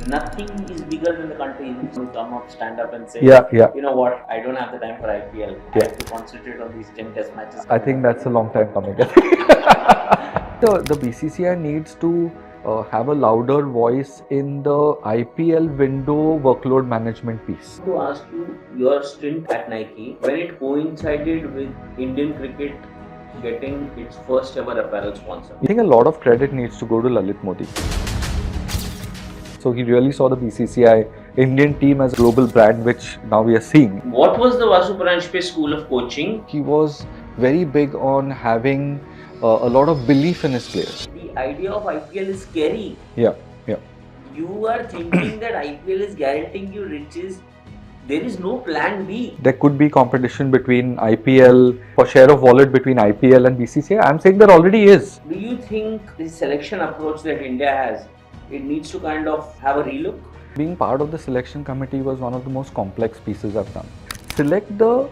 nothing is bigger than the country. You come up, stand up and say, Yeah. you know what, I don't have the time for IPL. I have to concentrate on these 10 test matches. I think that's a long time coming. The BCCI needs to have a louder voice in the IPL window workload management piece. To ask you, your stint at Nike, when it coincided with Indian cricket getting its first ever apparel sponsor. I think a lot of credit needs to go to Lalit Modi. So he really saw the BCCI Indian team as a global brand, which now we are seeing. What was the Vasu Paranjpe school of coaching? He was very big on having a lot of belief in his players. The idea of IPL is scary. Yeah. You are thinking that IPL is guaranteeing you riches. There is no plan B. There could be competition between IPL, for share of wallet between IPL and BCCI. I'm saying there already is. Do you think the selection approach that India has, it needs to kind of have a relook? Being part of the selection committee was one of the most complex pieces I've done. Select the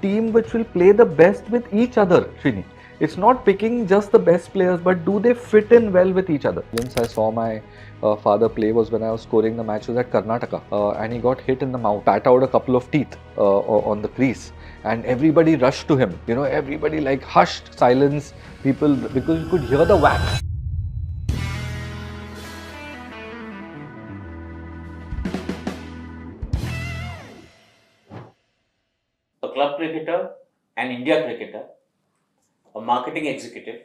team which will play the best with each other, Srini. It's not picking just the best players, but do they fit in well with each other? Once I saw my father play was when I was scoring the matches at Karnataka, and he got hit in the mouth, pat out a couple of teeth on the crease, and everybody rushed to him. Everybody like hushed, silence, people, because you could hear the whack. A club cricketer, an India cricketer, a marketing executive,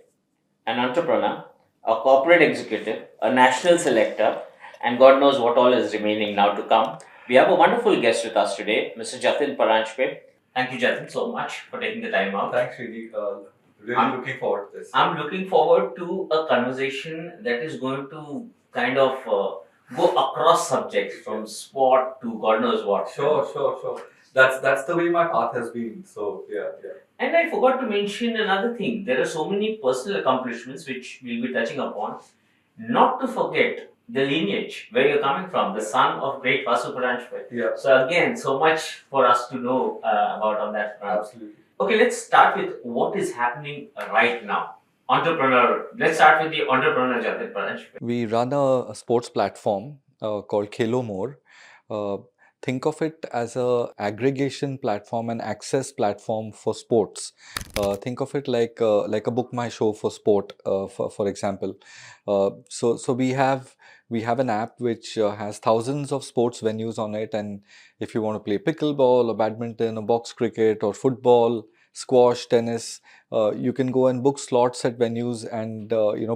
an entrepreneur, a corporate executive, a national selector, and God knows what all is remaining now to come. We have a wonderful guest with us today, Mr. Jatin Paranjpe. Thank you, Jatin, so much for taking the time out. Thanks, really. Really looking forward to this. I'm looking forward to a conversation that is going to kind of go across subjects from sport to God knows what. Sure. That's the way my path has been. So yeah. And I forgot to mention another thing. There are so many personal accomplishments which we'll be touching upon. Not to forget the lineage where you're coming from, the son of great Vasu Paranjpe. Yeah. So again, so much for us to know about on that front. Absolutely. Okay, let's start with what is happening right now. Entrepreneur. Let's start with the entrepreneur Jatin Paranjpe. We run a sports platform called Khelo More. Think of it as a aggregation platform and access platform for sports. Think of it like a Book My Show for sport, for example. So we have an app which has thousands of sports venues on it, and if you want to play pickleball or badminton or box cricket or football, squash, tennis, you can go and book slots at venues and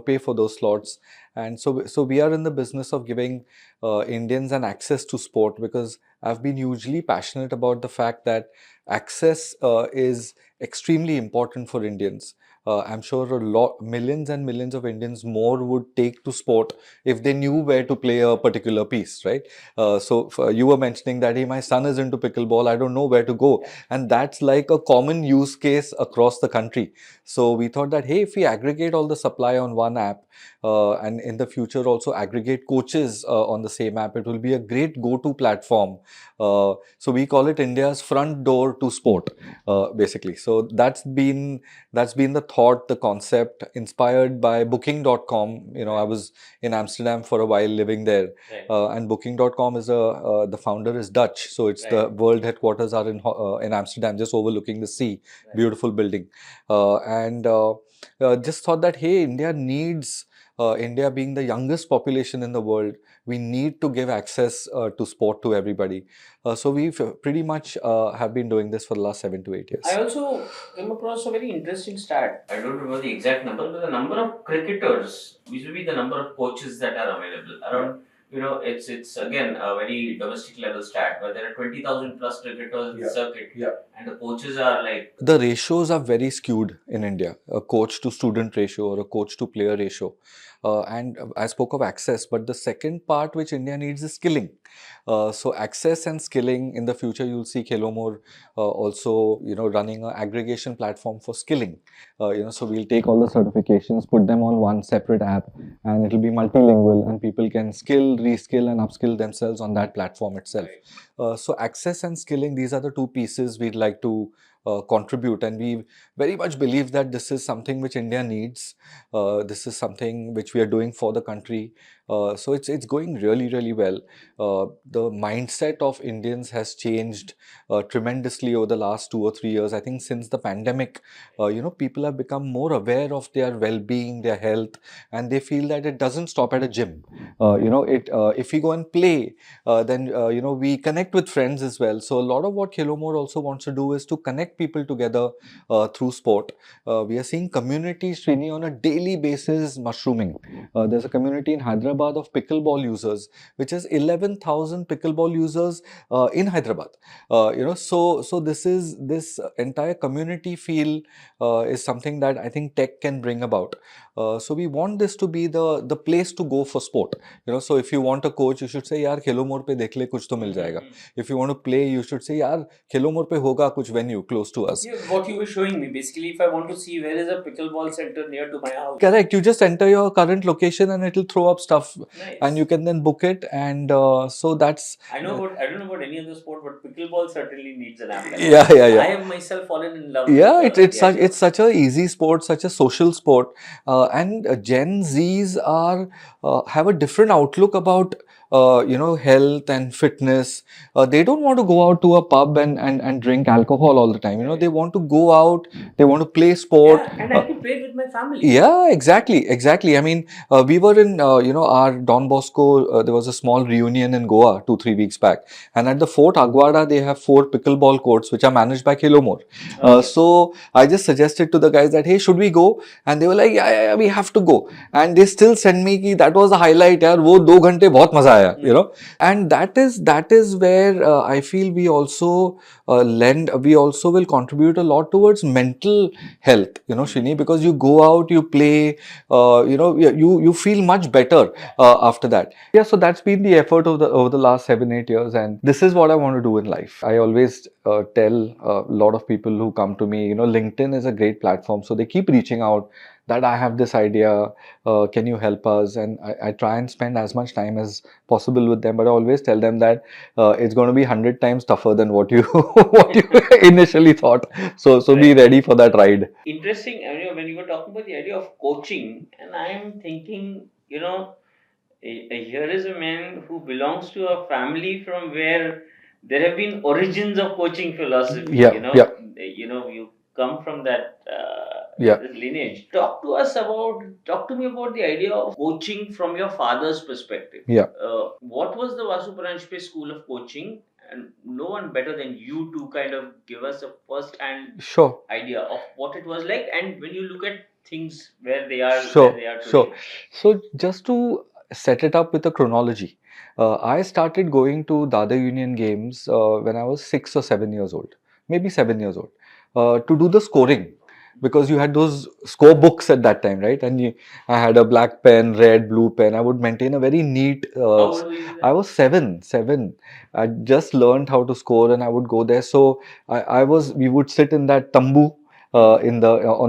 pay for those slots. And so we are in the business of giving Indians an access to sport, because I've been hugely passionate about the fact that access is extremely important for Indians. I'm sure millions and millions of Indians more would take to sport if they knew where to play a particular piece, right? So you were mentioning that, hey, my son is into pickleball, I don't know where to go. And that's like a common use case across the country. So we thought that, hey, if we aggregate all the supply on one app, and in the future also aggregate coaches on the same app, it will be a great go-to platform. So we call it India's front door to sport, basically. So that's been the thought, the concept, inspired by booking.com. I was in Amsterdam for a while living there. Right. And booking.com is the founder is Dutch, so it's the world headquarters are in Amsterdam, just overlooking the sea. Beautiful building. And just thought that, hey, India being the youngest population in the world, we need to give access to sport to everybody. So we've pretty much have been doing this for the last 7 to 8 years. I also came across a very interesting stat. I don't remember the exact number, but the number of cricketers vis-a-vis the number of coaches that are available. Around, it's again a very domestic level stat, but there are 20,000 plus cricketers in the circuit. And the coaches are like... The ratios are very skewed in India, a coach to student ratio or a coach to player ratio. And I spoke of access, but the second part which India needs is skilling. So access and skilling, in the future you'll see Khelo More also running an aggregation platform for skilling. So we'll take all the certifications, put them on one separate app, and it'll be multilingual, and people can skill, reskill and upskill themselves on that platform itself. So access and skilling, these are the two pieces we'd like to contribute, and we very much believe that this is something which India needs. This is something which we are doing for the country. So it's going really, really well. The mindset of Indians has changed tremendously over the last 2 or 3 years. I think since the pandemic, people have become more aware of their well-being, their health, and they feel that it doesn't stop at a gym. If we go and play, then we connect with friends as well. So a lot of what Khilomore also wants to do is to connect people together through sport. We are seeing communities, Srini, on a daily basis mushrooming. There's a community in Hyderabad of pickleball users, which is 11,000 pickleball users in Hyderabad. So this entire community feel is something that I think tech can bring about. So we want this to be the place to go for sport. So if you want a coach, you should say, यार खेलो मोड़ पे देख ले कुछ तो मिल जाएगा. If you want to play, you should say, यार खेलो मोड़ पे होगा कुछ venue close to us. Yeah, what you were showing me basically, if I want to see where is a pickleball center near to my house. Correct. You just enter your current location and it'll throw up stuff, Nice. and you can then book it. And so that's. I don't know about any other sport, but pickleball certainly needs an app. Like Yeah, yeah, yeah. I have myself fallen in love. Yeah, with, it's such a easy sport, such a social sport, and Gen Zs are have a different outlook about health and fitness. They don't want to go out to a pub and drink alcohol all the time. They want to go out, they want to play sport. Yeah, and I can play with my family. Yeah, exactly. I mean, we were in our Don Bosco. There was a small reunion in Goa 2-3 weeks back, and at the Fort Aguada they have 4 pickleball courts which are managed by Khilomore. Okay. So I just suggested to the guys that, hey, should we go? And they were like, yeah, we have to go. And they still send me ki that was the highlight, yaar. वो 2 घंटे बहुत मजा आया, And that is where I feel we also we also will contribute a lot towards mental health, Shrini, because you go out, you play, you feel much better after that. Yeah, so that's been the effort of over the last 7-8 years, and this is what I want to do in life. I always tell a lot of people who come to me, LinkedIn is a great platform, so they keep reaching out that I have this idea, can you help us? And I try and spend as much time as possible with them, but I always tell them that it's going to be 100 times tougher than what you what you initially thought. So be ready for that ride. Interesting. When you were talking about the idea of coaching, and I'm thinking, here is a man who belongs to a family from where there have been origins of coaching philosophy. Yeah. You come from that Yeah. lineage. Talk to me about the idea of coaching from your father's perspective. Yeah. What was the Vasu Paranjpe school of coaching? And no one better than you to kind of give us a first-hand Sure. idea of what it was like, and when you look at things where they are, Sure. where they are today. Sure. So just to set it up with a chronology, I started going to Dada Union games when I was 6 or 7 years old, maybe 7 years old, to do the scoring. Because you had those score books at that time, right? And I had a black pen, red, blue pen. I would maintain a very neat. How old were you then? I was seven. I just learned how to score, and I would go there. So we would sit in that tambu on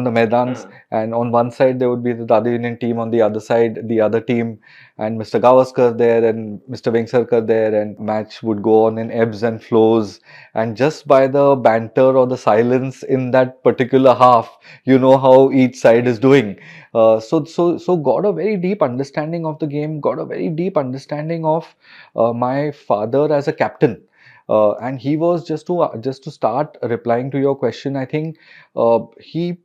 the Maidans, and on one side there would be the Dada Union team, on the other side the other team, and Mr. Gavaskar there and Mr. Vengsarkar there, and match would go on in ebbs and flows, and just by the banter or the silence in that particular half, you know how each side is doing. So got a very deep understanding of the game, got a very deep understanding of my father as a captain. And he was just to start replying to your question. I think he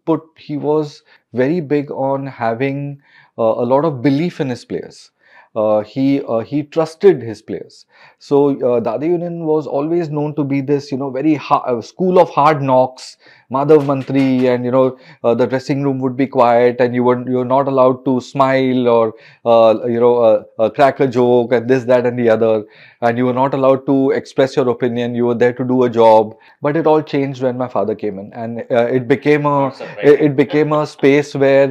was very big on having a lot of belief in his players. He trusted his players. So Dada Union was always known to be this, very school of hard knocks, Madhav Mantri, and the dressing room would be quiet, and you're not allowed to smile or crack a joke and this, that, and the other, and you were not allowed to express your opinion. You were there to do a job. But it all changed when my father came in, and it became a space where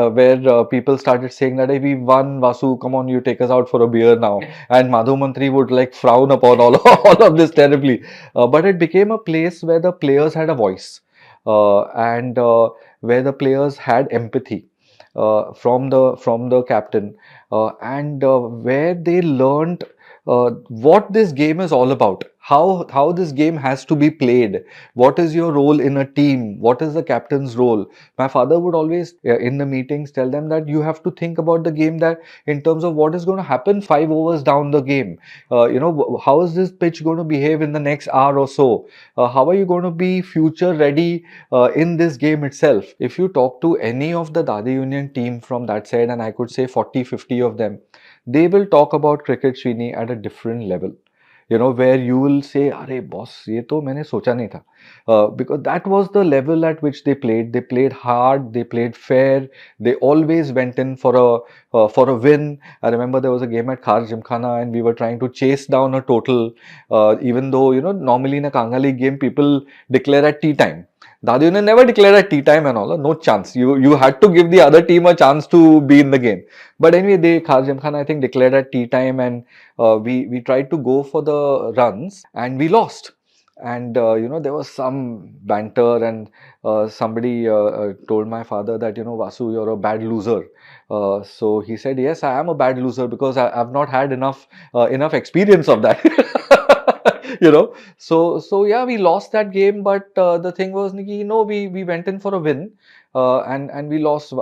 where people started saying that, hey, we won, Vasu, come on, you take us out for a beer now. And Madhu Mantri would like frown upon all of this terribly. But it became a place where the players had a voice, and where the players had empathy from the captain, and where they learned what this game is all about, how this game has to be played. What is your role in a team? What is the captain's role? My father would always, in the meetings, tell them that you have to think about the game, that in terms of what is going to happen 5 overs down the game. How is this pitch going to behave in the next hour or so? How are you going to be future ready in this game itself? If you talk to any of the Dadi Union team from that side, and I could say 40, 50 of them, they will talk about cricket, Srini, at a different level. Where you will say, "Arey boss, ये तो मैंने सोचा नहीं था," because that was the level at which they played. They played hard, they played fair, they always went in for a win. I remember there was a game at Khar Gymkhana, and we were trying to chase down a total, even though normally in a Kanga League game people declare at tea time. Dadi ne never declared at tea time and all. No chance. You had to give the other team a chance to be in the game. But anyway, they Khar Gymkhana I think declared at tea time, and we tried to go for the runs and we lost. And there was some banter, and somebody told my father that, Vasu, you're a bad loser. So he said, yes, I am a bad loser because I've not had enough experience of that. So yeah, we lost that game, but the thing was, Nikki, we went in for a win, and we lost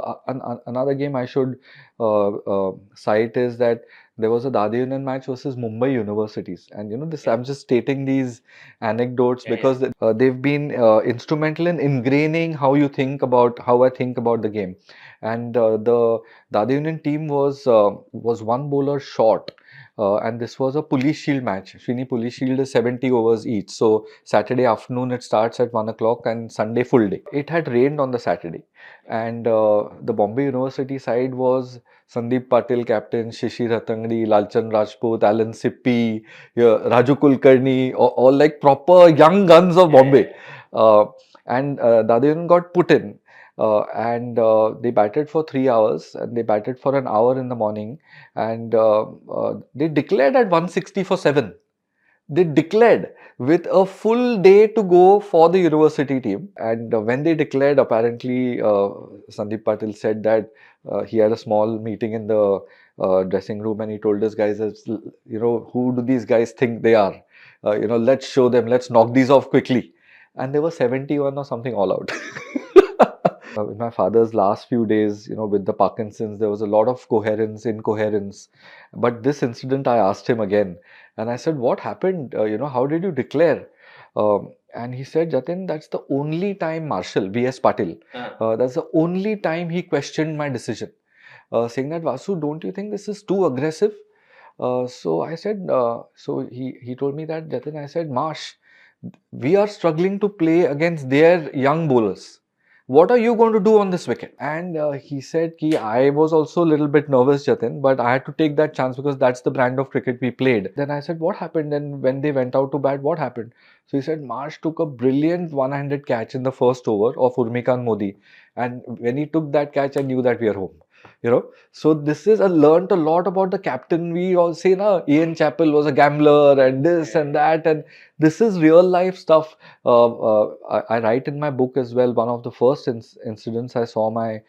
another game. I should cite is that there was a Dadi Union match versus Mumbai Universities, and this, I'm just stating these anecdotes Yeah, because they've been instrumental in ingraining how I think about the game. And the Dadi Union team was one bowler short. And this was a police shield match. Srini, police shield is 70 overs each. So Saturday afternoon it starts at 1 o'clock and Sunday full day. It had rained on the Saturday, and the Bombay University side was Sandeep Patil captain, Shishir Hatangdi, Lalchand Rajput, Alan Sippi, yeah, Raju Kulkarni, all like proper young guns of yeah, Bombay. And Dadian got put in. And they batted for 3 hours, and they batted for an hour in the morning, and they declared at 160 for 7. They declared with a full day to go for the university team. And when they declared, apparently, Sandeep Patil said that he had a small meeting in the dressing room, and he told his guys, who do these guys think they are? Let's show them, let's knock these off quickly. And there were 71 or something all out. In my father's last few days, with the Parkinson's, there was a lot of coherence, incoherence. But this incident, I asked him again, and I said, "What happened? How did you declare?" And he said, "Jatin, that's the only time Marshal V.S. Patil, that's the only time he questioned my decision, saying that, Vasu, don't you think this is too aggressive?" So I said, so he told me that, Jatin, I said, Marsh, we are struggling to play against their young bowlers. What are you going to do on this wicket? And he said, Ki, I was also a little bit nervous, Jatin, but I had to take that chance because that's the brand of cricket we played. Then I said, what happened? And when they went out to bat, what happened? So he said, Marsh took a brilliant one-handed catch in the first over of Urmikant Modi. And when he took that catch, I knew that we are home. So this is, I learned a lot about the captain. We all say, Ian Chappell was a gambler and this and that, and this is real life stuff. I write in my book as well. One of the first incidents I saw my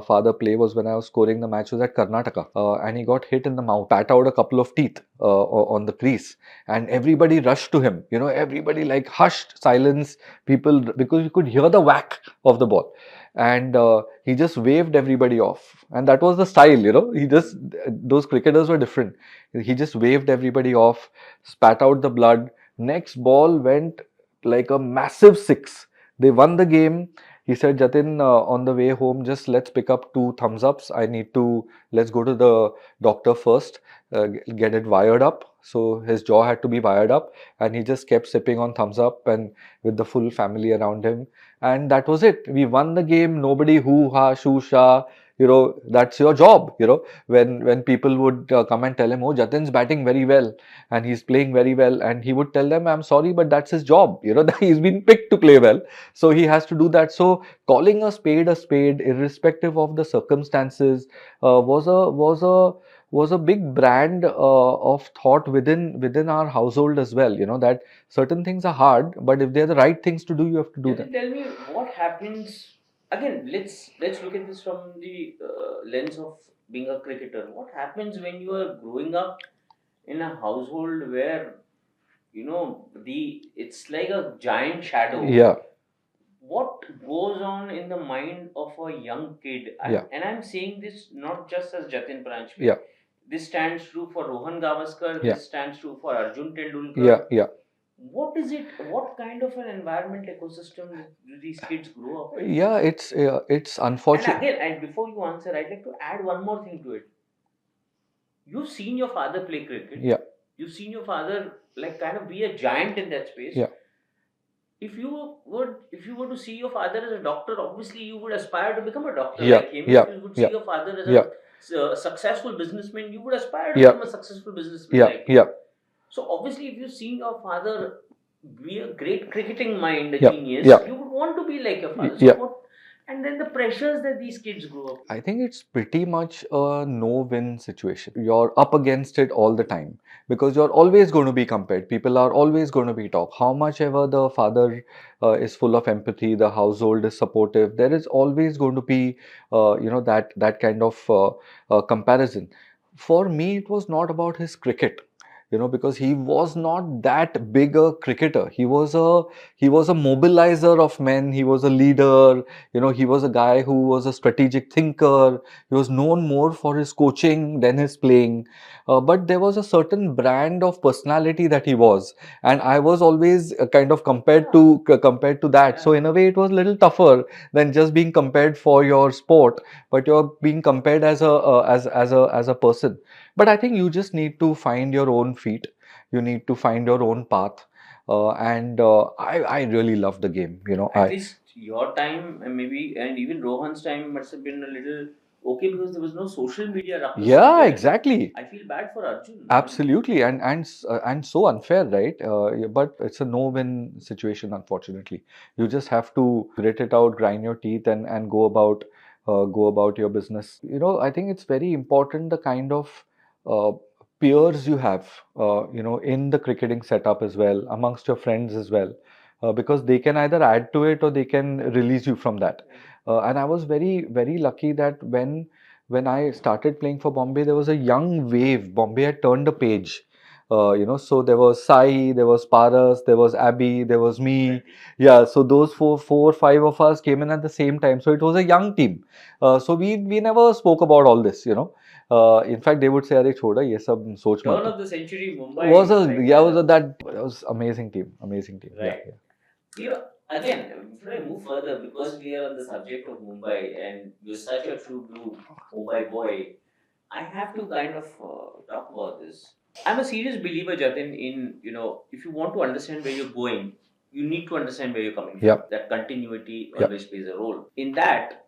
father play was when I was scoring the match was at Karnataka, and he got hit in the mouth, pat out a couple of teeth on the crease, and everybody rushed to him. Everybody like hushed, silence, people, because you could hear the whack of the ball, and he just waved everybody off, and that was the style. He just, those cricketers were different. He just waved everybody off, spat out the blood. Next ball went like a massive six. They won the game. He said, Jatin, on the way home, just let's pick up 2 thumbs ups. Let's go to the doctor first, get it wired up. So his jaw had to be wired up, and he just kept sipping on thumbs up and with the full family around him. And that was it. We won the game. Nobody hoo ha, shoo sha. That's your job. When people would come and tell him, oh, Jatin's batting very well and he's playing very well, and he would tell them, I'm sorry, but that's his job. He's been picked to play well, so he has to do that. So calling a spade, irrespective of the circumstances, was a big brand of thought within our household as well. That certain things are hard, but if they're the right things to do, you have to do them. Jatin, tell me what happens again. Let's look at this from the lens of being a cricketer. What happens when you are growing up in a household where it's like a giant shadow. Yeah. What goes on in the mind of a young kid? Yeah. And I'm saying this not just as Jatin Paranjpe. Yeah. This stands true for Rohan Gavaskar. Yeah. This stands true for Arjun Tendulkar. Yeah. Yeah. What is it? What kind of an environment ecosystem do these kids grow up in? Yeah, it's And unfortunate. again, and before you answer, I'd like to add one more thing to it. You've seen your father play cricket. Yeah. You've seen your father like kind of be a giant in that space. Yeah. If you were to see your father as a doctor, obviously you would aspire to become a doctor Yeah. like him. Yeah. If you would see Yeah. your father as Yeah. a successful businessman, you would aspire to Yeah. become a successful businessman Yeah. like him. Yeah. So obviously, if you've seen your father be a great cricketing mind, a Yeah. genius, Yeah. you would want to be like your father. So Yeah. what? And then the pressures that these kids grow up. I think it's pretty much a no-win situation. You're up against it all the time because you're always going to be compared. People are always going to be talk. How much ever the father is full of empathy, the household is supportive. There is always going to be, that kind of comparison. For me, it was not about his cricket. Because he was not that big a cricketer. He was a mobilizer of men. He was a leader. He was a guy who was a strategic thinker. He was known more for his coaching than his playing. But there was a certain brand of personality that he was, and I was always kind of compared to that. So in a way, it was a little tougher than just being compared for your sport, but you're being compared as a person. But I think you just need to find your own feet. You need to find your own path. And I really love the game. At least your time, and maybe, and even Rohan's time must have been a little okay because there was no social media ruckus. Yeah, there. exactly. I feel bad for Arjun. Absolutely, and so unfair, right? But it's a no-win situation, unfortunately. You just have to grit it out, grind your teeth, and go about your business. I think it's very important the kind of uh, peers you have, in the cricketing setup as well, amongst your friends as well, because they can either add to it or they can release you from that. And I was very, very lucky that when I started playing for Bombay, there was a young wave. Bombay had turned a page. So there was Sai, there was Paras, there was Abby, there was me. Yeah, so those four, 5 of us came in at the same time. So it was a young team. So we never spoke about all this. In fact, they would say, "Arey choda, ye sab soch mat." Turn of the century Mumbai was amazing team, amazing team. Right. Yeah. You know, again, before I move further, because we are on the subject of Mumbai and you're such a true blue Mumbai boy, I have to kind of talk about this. I'm a serious believer, Jatin, in, if you want to understand where you're going, you need to understand where you're coming from. Yeah. That continuity Yeah. always plays a role. In that,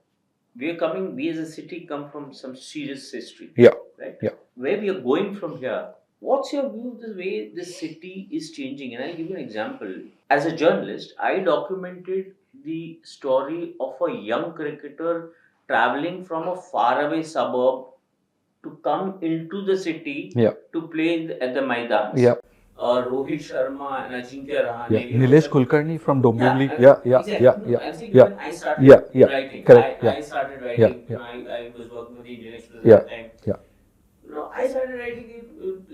we as a city come from some serious history. Yeah. Right? Yeah. Where we are going from here, what's your view of the way this city is changing? And I'll give you an example. As a journalist, I documented the story of a young cricketer traveling from a faraway suburb to come into the city Yeah. to play at the Maidans. Yeah. Rohit Sharma and Ajinkya Rahane. Yeah. Nilesh Kulkarni from Dombivli. Exactly. Yeah. No, I'm saying Yeah. when I started Yeah. writing, Correct. I started writing. Yeah. I was working with the Indian Express Yeah. at the time. Yeah. I started writing it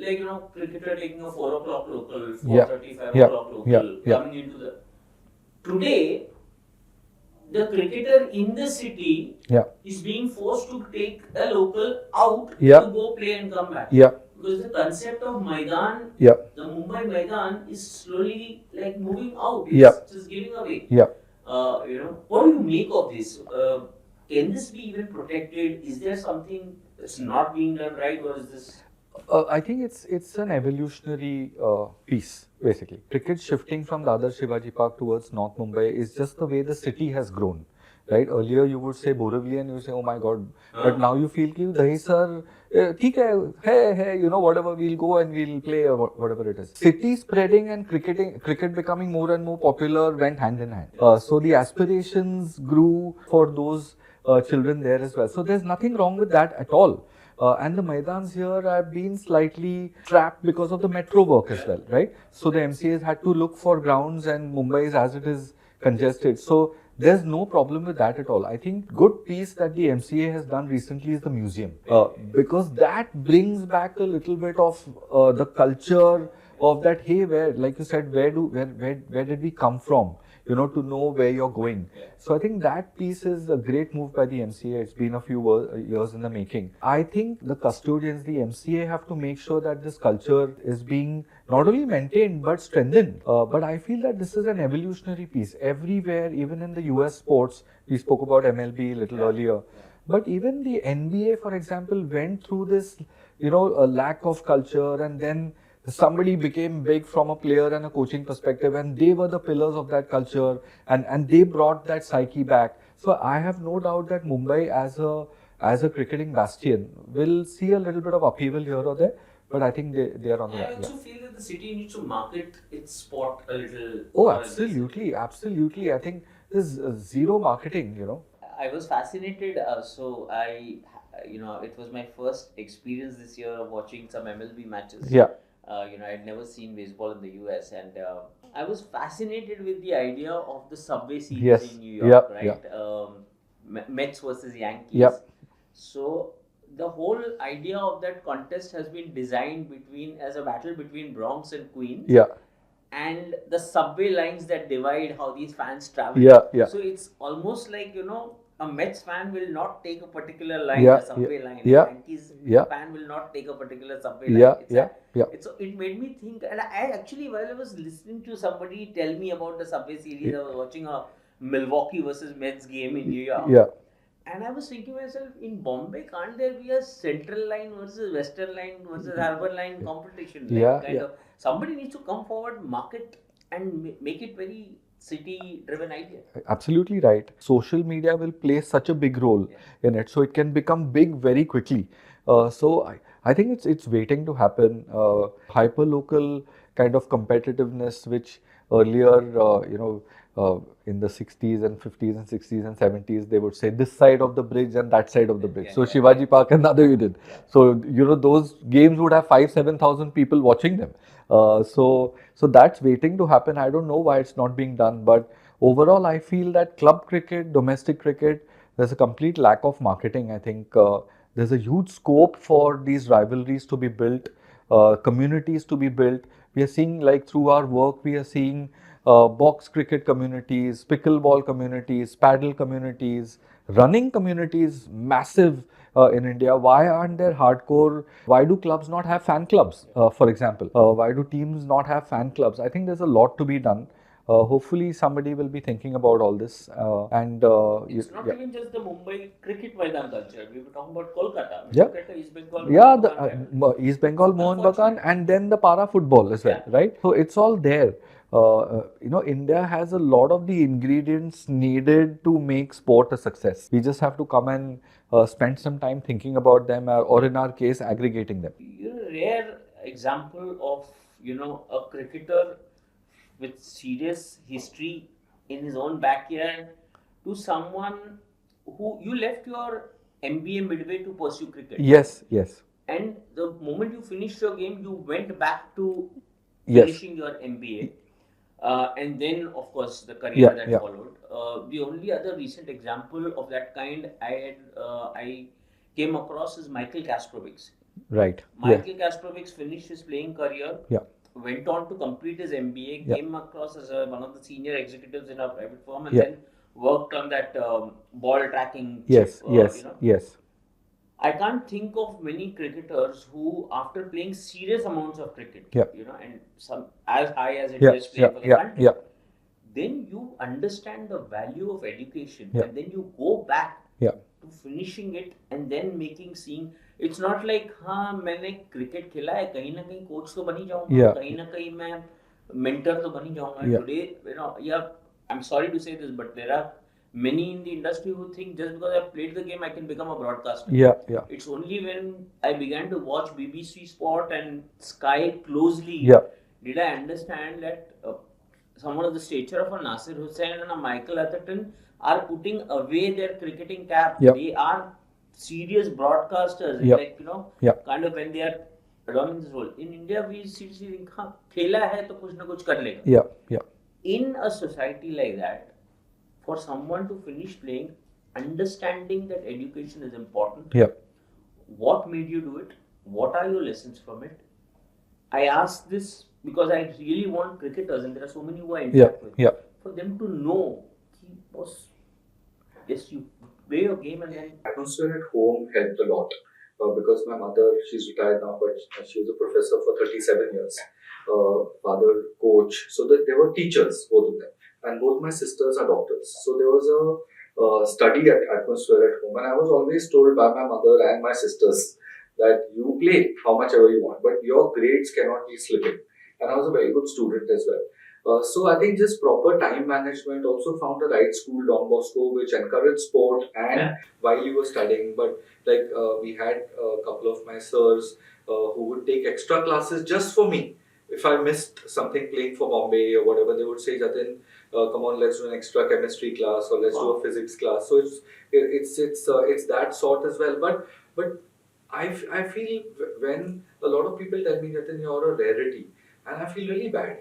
like cricketer taking a 4 o'clock local, Yeah. 4:30, 5 Yeah. o'clock local, Yeah. coming into the. Today, the cricketer in the city Yeah. is being forced to take a local out Yeah. to go play and come back. Yeah. Because the concept of Maidan, Yeah. the Mumbai Maidan, is slowly like moving out. It's Yeah. just giving away. Yeah. What do you make of this? Can this be even protected? Is there something that's not being done right, or is this? I think it's an evolutionary piece, basically. Cricket shifting from Dadar Shivaji Park towards North Mumbai is just the way the city has grown. Right? Earlier you would say Borivali and you say, oh my god. But now you feel कि Dahi sir, ठीक है, hey, whatever, we'll go and we'll play or whatever it is. City spreading and cricket becoming more and more popular went hand in hand. So the aspirations grew for those children there as well. So there's nothing wrong with that at all. And the Maidans here have been slightly trapped because of the metro work as well, right? So the MCAs had to look for grounds and Mumbai is as it is congested. So there's no problem with that at all. I think good piece that the MCA has done recently is the museum, because that brings back a little bit of the culture of that, hey, where, like you said, where did we come from, to know where you're going. So I think that piece is a great move by the MCA. It's been a few years in the making. I think the custodians, the MCA, have to make sure that this culture is being not only maintained but strengthened. But I feel that this is an evolutionary piece. Everywhere, even in the US sports, we spoke about MLB a little earlier. But even the NBA, for example, went through this, a lack of culture, and then somebody became big from a player and a coaching perspective, and they were the pillars of that culture, and they brought that psyche back. So I have no doubt that Mumbai, as a cricketing bastion, will see a little bit of upheaval here or there, but I think they are on the I right. also feel that the city needs to market its sport a little. Oh, more absolutely, absolutely. I think there's zero marketing. I was fascinated. So it was my first experience this year of watching some MLB matches. Yeah. I'd never seen baseball in the US, and I was fascinated with the idea of the subway series Yes. in New York, Yep, right? yep. Mets versus Yankees. Yep. So the whole idea of that contest has been designed as a battle between Bronx and Queens. Yeah. And the subway lines that divide how these fans travel. Yeah, yeah. So it's almost like, a Mets fan will not take a particular line, Yeah, a subway line. yeah, A Yankees yeah. fan will not take a particular subway Yeah, line. yeah. So it made me think, and I actually, while I was listening to somebody tell me about the subway series, I was watching a Milwaukee versus Mets game in New York. Yeah. And I was thinking to myself, in Bombay, can't there be a central line versus western line versus harbour line competition? Yeah, Kind yeah. of. Somebody needs to come forward, market, and make it very city-driven idea. Absolutely right. Social media will play such a big role in it, so it can become big very quickly. So I think it's waiting to happen. Hyper local kind of competitiveness, which earlier, in the 60s and 50s and 60s and 70s, they would say this side of the bridge and that side of the bridge. So Shivaji Park and Nadu you did. So those games would have 5,000-7,000 people watching them. So that's waiting to happen. I don't know why it's not being done, but overall, I feel that club cricket, domestic cricket, there's a complete lack of marketing. I think there's a huge scope for these rivalries to be built, communities to be built. We are seeing, like through our work, we are seeing box cricket communities, pickleball communities, paddle communities, running communities, massive in India. Why aren't there hardcore? Why do clubs not have fan clubs, for example? Why do teams not have fan clubs? I think there's a lot to be done. Hopefully, somebody will be thinking about all this. It's not even just the Mumbai cricket Maidan culture. We were talking about Kolkata. Yeah. Look at the East Bengal. Yeah, Mohan the East Bengal Mohan Bagan, and then the para football as well, right? So it's all there. India has a lot of the ingredients needed to make sport a success. We just have to come and spend some time thinking about them, or in our case, aggregating them. You're a rare example of, a cricketer with serious history in his own backyard to someone who you left your MBA midway to pursue cricket. Yes, yes. And the moment you finished your game, you went back to Yes. finishing your MBA. And then, of course, the career that followed. The only other recent example of that kind I came across is Michael Kasprovic. Right. Michael Kasprovic finished his playing career, Yeah. went on to complete his MBA, Yeah. came across as one of the senior executives in a private firm, and Yeah. then worked on that ball tracking Yes, chip. yes, yes. I can't think of many cricketers who, after playing serious amounts of cricket, Yeah. and some as high as it Yeah, is playing yeah, for the yeah, country, yeah. then you understand the value of education, Yeah. and then you go back Yeah. to finishing it and then seeing. It's not like हाँ मैंने cricket खेला है कहीं ना कहीं coach तो बन ही जाऊंगा Yeah. कहीं ना कहीं मैं मेंटर तो बन ही जाऊंगा Yeah. today I'm sorry to say this but there are many in the industry who think just because I played the game I can become a broadcaster. Yeah, yeah. It's only when I began to watch BBC Sport and Sky closely did I understand that someone of the stature of a Nasir Hussain and a Michael Atherton are putting away their cricketing cap. Yep. They are serious broadcasters. Yep. Like, kind of when they are adopting this role. In India, we seriously think, हाँ, खेला है तो कुछ ना कुछ कर लेगा. Yeah, yeah. In a society like that, for someone to finish playing, understanding that education is important. Yeah. What made you do it? What are your lessons from it? I ask this because I really want cricketers, and there are so many who I Yeah, interact with, yeah. for them to know, boss, yes, you play your game and then. Atmosphere at home helped a lot because my mother, she's retired now, but she was a professor for 37 years. Father, coach. So that they were teachers, both of them. And both my sisters are doctors. So there was a study atmosphere at home. And I was always told by my mother and my sisters that you play how much ever you want, but your grades cannot be slipping. And I was a very good student as well. So I think just proper time management, also found the right school, Don Bosco, which encouraged sport and while you were studying. But like we had a couple of my sirs who would take extra classes just for me. If I missed something playing for Bombay or whatever, they would say, Jatin, come on, let's do an extra chemistry class or let's do a physics class. So it's that sort as well. But I feel when a lot of people tell me, Jatin, you're a rarity, and I feel really bad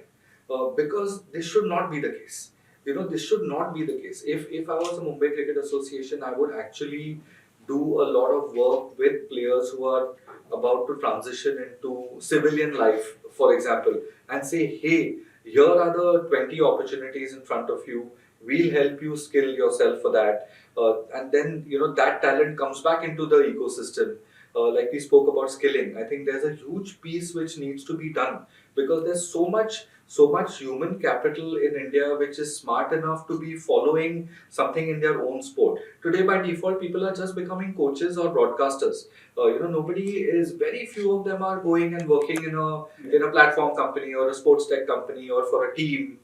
because this should not be the case. This should not be the case. If I was a Mumbai Cricket Association, I would actually do a lot of work with players who are about to transition into civilian life, for example, and say, hey, here are the 20 opportunities in front of you. We'll help you skill yourself for that. And then, that talent comes back into the ecosystem. Like we spoke about skilling, I think there's a huge piece which needs to be done because there's so much human capital in India which is smart enough to be following something in their own sport. Today, by default, people are just becoming coaches or broadcasters. Very few of them are going and working in a platform company or a sports tech company or for a team.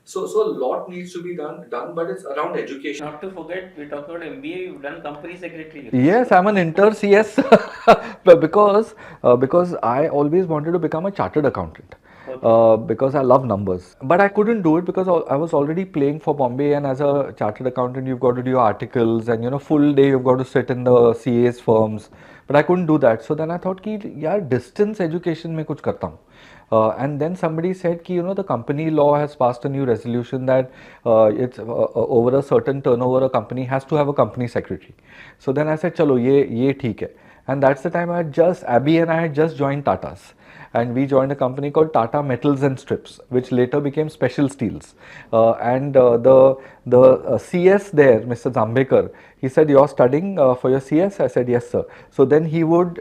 So a lot needs to be done, but it's around education. Not to forget, we talked about MBA, you've done company secretary. Yes, I'm an inter CS but because I always wanted to become a chartered accountant. Because I love numbers. But I couldn't do it because I was already playing for Bombay, and as a chartered accountant, you've got to do your articles and full day you've got to sit in the CA's firms. But I couldn't do that. So then I thought कि यार distance education में कुछ करता हूँ. And then somebody said कि the company law has passed a new resolution that it's over a certain turnover a company has to have a company secretary. So then I said चलो ये ठीक है. And that's the time Abby and I had just joined Tata's. And we joined a company called Tata Metals and Strips, which later became Special Steels. And the CS there, Mr. Zambekar, he said, "You're studying for your CS?" I said, "Yes, sir." So then he would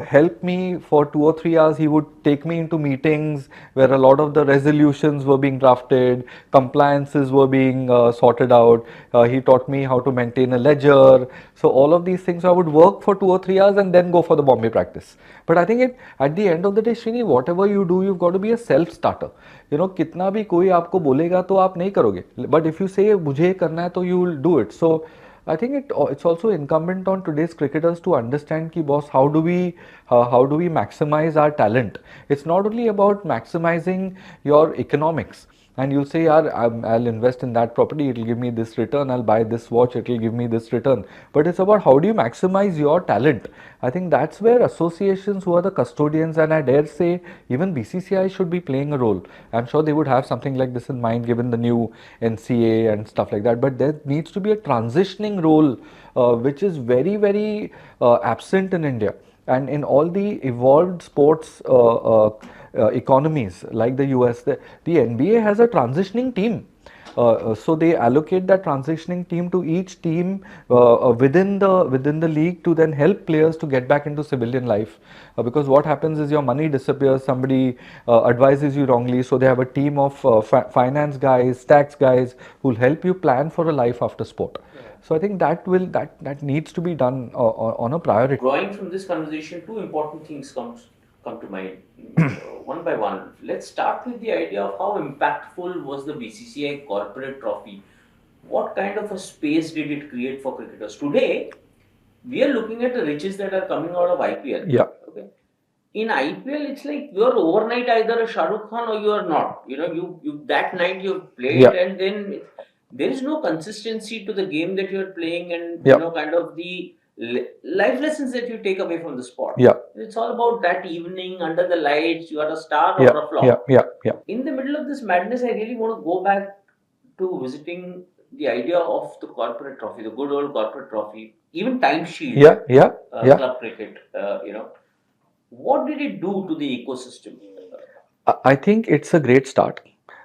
help me for 2 or 3 hours. He would take me into meetings where a lot of the resolutions were being drafted, compliances were being sorted out. He taught me how to maintain a ledger. So all of these things, I would work for 2 or 3 hours and then go for the Bombay practice. But I think at the end of the day, Srini, whatever you do, you've got to be a self-starter. कितना भी कोई आपको बोलेगा तो आप नहीं करोगे. But if you say मुझे करना है तो you will do it. So I think it's also incumbent on today's cricketers to understand कि boss, how do we maximize our talent. It's not only about maximizing your economics. And you'll say, yeah, I'll invest in that property, it'll give me this return, I'll buy this watch, it'll give me this return. But it's about how do you maximize your talent. I think that's where associations who are the custodians, and I dare say even BCCI should be playing a role. I'm sure they would have something like this in mind given the new NCA and stuff like that. But there needs to be a transitioning role which is very, very absent in India. And in all the evolved sports economies like the US, the NBA has a transitioning team. So they allocate that transitioning team to each team within the league to then help players to get back into civilian life. Because what happens is your money disappears, somebody advises you wrongly, so they have a team of finance guys, tax guys who'll help you plan for a life after sport. So I think that needs to be done on a priority. Drawing from this conversation, two important things come to mind, one by one. Let's start with the idea of how impactful was the BCCI corporate trophy. What kind of a space did it create for cricketers? Today, we are looking at the riches that are coming out of IPL. Yeah. Okay. In IPL, it's like you're overnight either a Shah Rukh Khan or you are not. You that night you've played, Yeah. and then there is no consistency to the game that you're playing, and Yeah. kind of the life lessons that you take away from the sport. Yeah. It's all about that evening under the lights. You are a star or Yeah. a flop. Yeah. In the middle of this madness, I really want to go back to visiting the idea of the corporate trophy, the good old corporate trophy, even time shield. Yeah. Club cricket. What did it do to the ecosystem? I think it's a great start.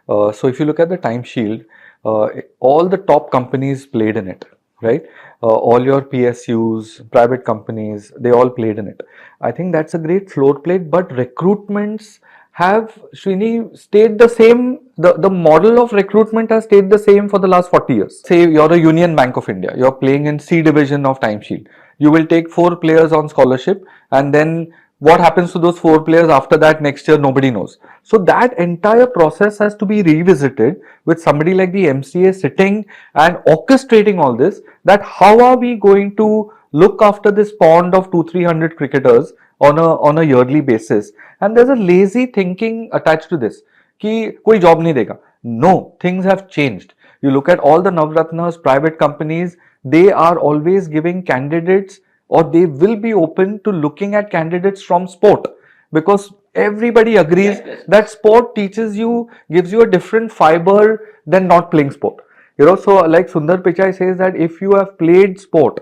So if you look at the time shield, all the top companies played in it, right? All your PSUs, private companies, they all played in it. I think that's a great floor plate, but recruitments have, Srini, stayed the same. The model of recruitment has stayed the same for the last 40 years. Say you're a Union Bank of India, you're playing in C division of time shield. You will take 4 players on scholarship, and then what happens to those 4 players after that next year, nobody knows. So that entire process has to be revisited with somebody like the MCA sitting and orchestrating all this, that how are we going to look after this pond of 200-300 cricketers on a yearly basis. And there's a lazy thinking attached to this कि कोई job नहीं देगा. No, things have changed. You look at all the Navratnas, private companies, they are always giving candidates, or they will be open to looking at candidates from sport, because everybody agrees that sport teaches you, gives you a different fiber than not playing sport. So like Sundar Pichai says that if you have played sport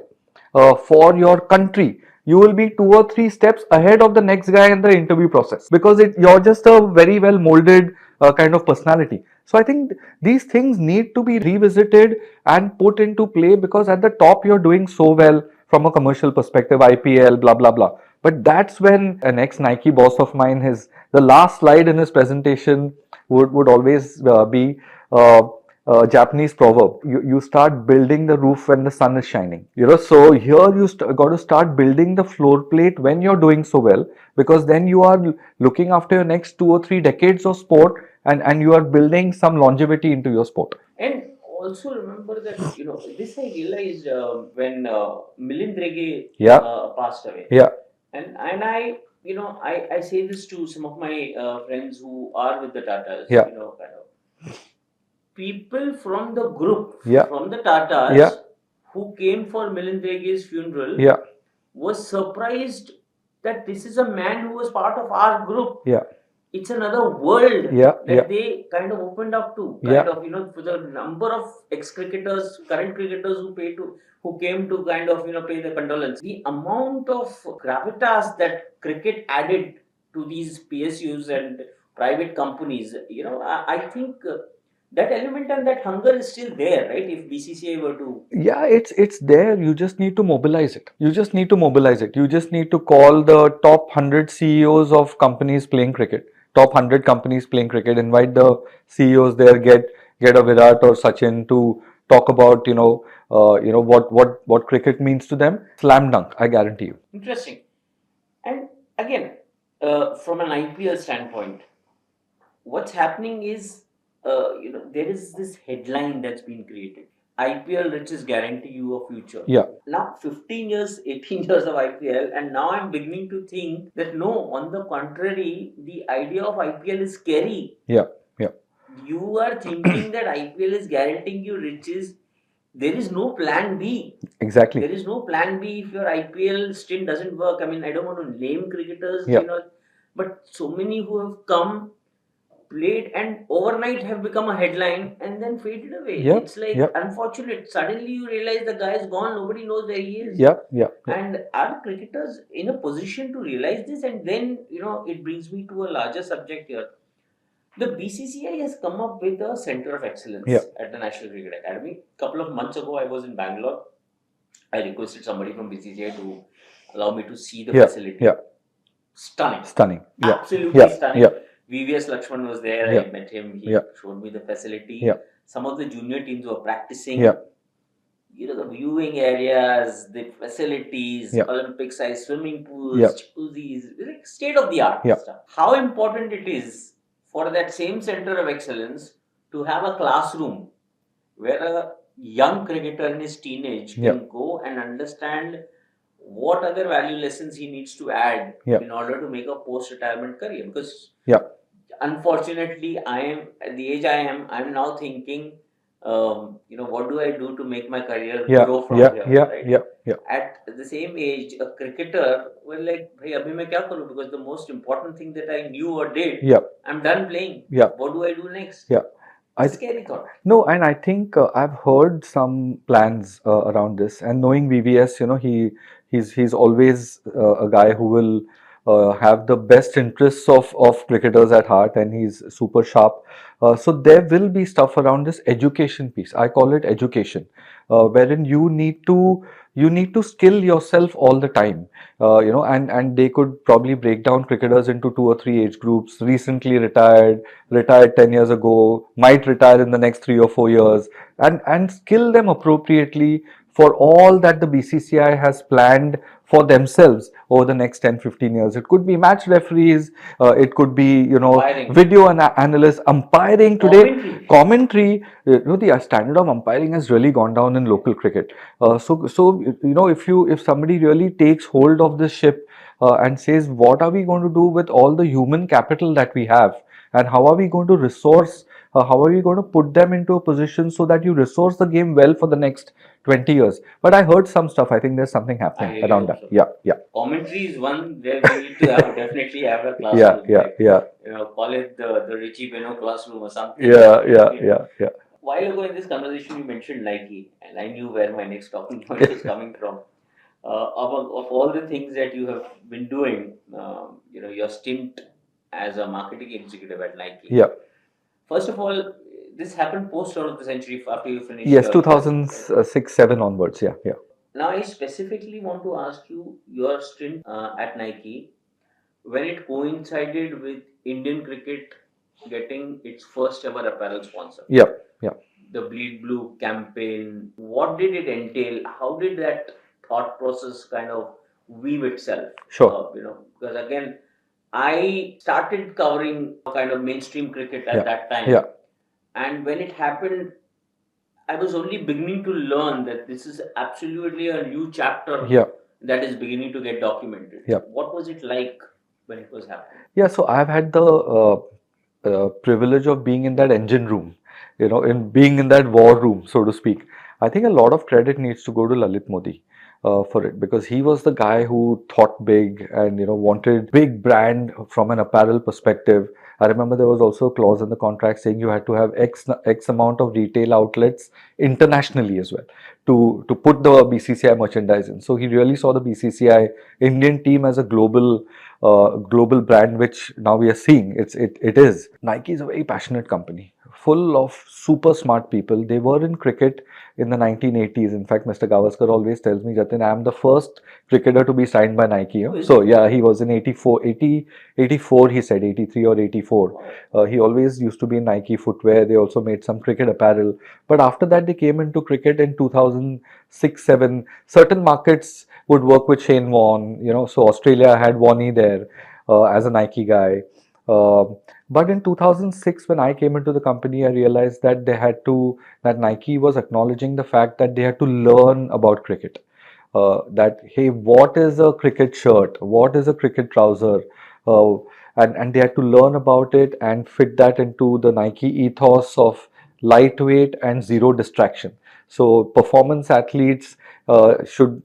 for your country, you will be 2 or 3 steps ahead of the next guy in the interview process, because you're just a very well molded kind of personality. So I think these things need to be revisited and put into play, because at the top you're doing so well from a commercial perspective, IPL, blah blah blah. But that's when an ex Nike boss of mine, his the last slide in his presentation would always be Japanese proverb. You start building the roof when the sun is shining. So here you got to start building the floor plate when you're doing so well, because then you are looking after your next 2 or 3 decades of sport, and you are building some longevity into your sport. And also remember that, this I realized when Milind Rege passed away. Yeah. And I say this to some of my friends who are with the Tatas. Yeah. Kind of people from the group, Yeah. from the Tatas, Yeah. who came for Milind Rege's funeral, Yeah. was surprised that this is a man who was part of our group. Yeah. It's another world Yeah. that Yeah. they kind of opened up to. Yeah. Kind of, for the number of ex-cricketers, current cricketers who came to kind of, pay the condolence. The amount of gravitas that cricket added to these PSUs and private companies, I think that element and that hunger is still there, right? If BCCI were to. Yeah, it's there. You just need to mobilize it. You just need to mobilize it. You just need to call the top 100 CEOs of companies playing cricket, top 100 companies playing cricket. Invite the CEOs there. Get a Virat or Sachin to talk about what cricket means to them. Slam dunk, I guarantee you. Interesting. And again, from an IPL standpoint, what's happening is, there is this headline that's been created. IPL riches guarantee you a future. Yeah. Now, 15 years, 18 years of IPL, and now I'm beginning to think that no, on the contrary, the idea of IPL is scary. Yeah. Yeah. You are thinking that IPL is guaranteeing you riches. There is no plan B. Exactly. There is no plan B if your IPL stint doesn't work. I mean, I don't want to name cricketers, Yeah. but so many who have come, played, and overnight have become a headline and then faded away. Yeah. It's like Yeah. unfortunate. Suddenly you realize the guy is gone, nobody knows where he is. Yeah. Yeah. Yeah. And are cricketers in a position to realize this? And then, it brings me to a larger subject here. The BCCI has come up with a center of excellence Yeah. at the National Cricket Academy. A couple of months ago, I was in Bangalore. I requested somebody from BCCI to allow me to see the Yeah. facility. Yeah. Stunning. Stunning. Yeah. Absolutely Yeah. stunning. Yeah. VVS Lakshman was there. Yeah. I met him. He Yeah. showed me the facility. Yeah. Some of the junior teams were practicing. Yeah. The viewing areas, the facilities, Yeah. Olympic size swimming pools, Yeah. jacuzzis, like state of the art Yeah. stuff. How important it is for that same center of excellence to have a classroom where a young cricketer in his teenage can Yeah. go and understand what other value lessons he needs to add Yeah. in order to make a post-retirement career. Because Yeah. unfortunately, I am at the age I am. I'm now thinking, what do I do to make my career Yeah. grow from Yeah. here? Yeah. Right? Yeah. Yeah. At the same age, a cricketer will like, "Bhai, abhi main kya karu?" Because the most important thing that I knew or did, Yeah. I'm done playing. Yeah. What do I do next? Yeah. It's a scary thought. No, and I think I've heard some plans around this. And knowing VVS, he's always a guy who will have the best interests of cricketers at heart, and he's super sharp. So there will be stuff around this education piece. I call it education, wherein you need to skill yourself all the time. And they could probably break down cricketers into 2 or 3 age groups: recently retired 10 years ago, might retire in the next 3 or 4 years, and skill them appropriately for all that the BCCI has planned for themselves over the next 10-15 years. It could be match referees, it could be Umpiring. video analysts, umpiring today, Commentary. commentary. The standard of umpiring has really gone down in local cricket. If somebody really takes hold of this ship and says, what are we going to do with all the human capital that we have, and how are we going to resource, how are we going to put them into a position so that you resource the game well for the next 20 years. But I heard some stuff. I think there's something I happening really around hope that. so. Yeah, yeah, Commentary is one where we need to definitely have a yeah, classroom. yeah, Like, yeah, call it the Richie Beno classroom or something. yeah, yeah, yeah, yeah. While ago in this conversation, you mentioned Nike, and I knew where my next talking point was coming from. Of all the things that you have been doing, your stint as a marketing executive at Nike. Yeah. First of all, this happened post turn of the century after you finished. Yes, your 2006-7 onwards. Yeah, yeah. Now, I specifically want to ask you your stint at Nike when it coincided with Indian cricket getting its first ever apparel sponsor. Yeah, yeah. The Bleed Blue campaign. What did it entail? How did that thought process kind of weave itself? Sure. Because again, I started covering kind of mainstream cricket at Yeah, that time. yeah. And when it happened, I was only beginning to learn that this is absolutely a new chapter Yeah. that is beginning to get documented. Yeah. What was it like when it was happening? Yeah, so I've had the privilege of being in that engine room, in being in that war room, so to speak. I think a lot of credit needs to go to Lalit Modi for it, because he was the guy who thought big and wanted big brand from an apparel perspective. I remember there was also a clause in the contract saying you had to have X amount of retail outlets internationally as well to put the BCCI merchandise in. So he really saw the BCCI Indian team as a global brand, which now we are seeing it is. Nike is a very passionate company, full of super smart people. They were in cricket in the 1980s. In fact, Mr. Gavaskar always tells me, Jatin, I am the first cricketer to be signed by Nike. So yeah, he was in 84, he said, 83 or 84. He always used to be in Nike footwear. They also made some cricket apparel. But after that, they came into cricket in 2006-7. Certain markets would work with Shane Warne, so Australia had Warney there as a Nike guy. But in 2006, when I came into the company, I realized that that Nike was acknowledging the fact that they had to learn about cricket. That, hey, what is a cricket shirt? What is a cricket trouser? Uh, and they had to learn about it and fit that into the Nike ethos of lightweight and zero distraction. So performance athletes should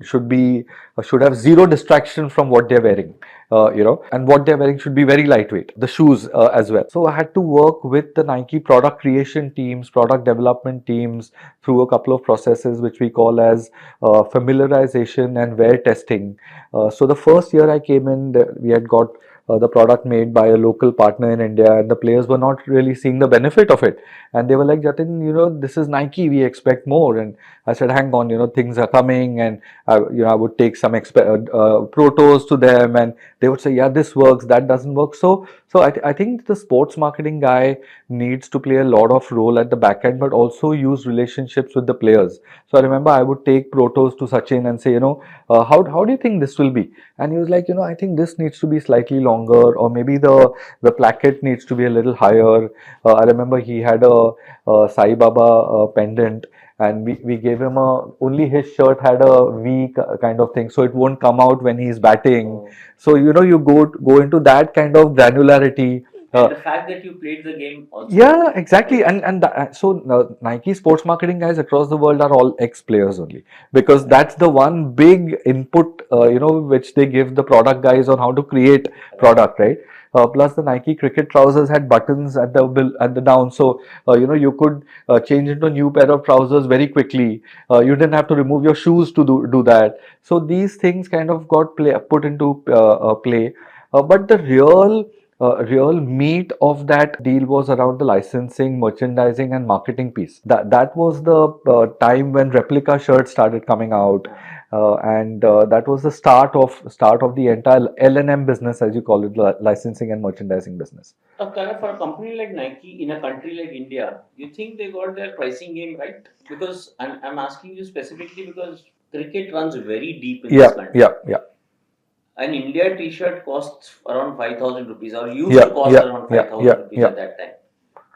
have zero distraction from what they're wearing, and what they're wearing should be very lightweight. The shoes as well. So I had to work with the Nike product creation teams, product development teams through a couple of processes which we call as familiarization and wear testing. So the first year I came in, we had got the product made by a local partner in India, and the players were not really seeing the benefit of it. And they were like, Jatin, this is Nike, we expect more. And I said, hang on, things are coming. And I would take some protos to them, and they would say, yeah, this works, that doesn't work. So I think the sports marketing guy needs to play a lot of role at the back end, but also use relationships with the players. So I remember I would take protos to Sachin and say, how do you think this will be? And he was like, I think this needs to be slightly longer, or maybe the placket needs to be a little higher. I remember he had a Sai Baba pendant, and we gave him only his shirt had a V kind of thing, so it won't come out when he's batting. So you go into that kind of granularity. And the fact that you played the game also. Yeah, exactly. So Nike sports marketing guys across the world are all ex-players only, because that's the one big input, which they give the product guys on how to create product, right? Plus the Nike cricket trousers had buttons at the down, so you could change into a new pair of trousers very quickly. You didn't have to remove your shoes to do that. So these things kind of got put into play. But the real meat of that deal was around the licensing, merchandising, and marketing piece. That was the time when replica shirts started coming out, and that was the start of the entire L&M business, as you call it, licensing and merchandising business. For a company like Nike in a country like India, you think they got their pricing game right? Because I'm asking you specifically because cricket runs very deep in Yeah, this country. yeah, yeah. An India T-shirt costs around 5,000 rupees, or used Yeah, to cost yeah, around yeah, 5,000 yeah, rupees yeah. at that time.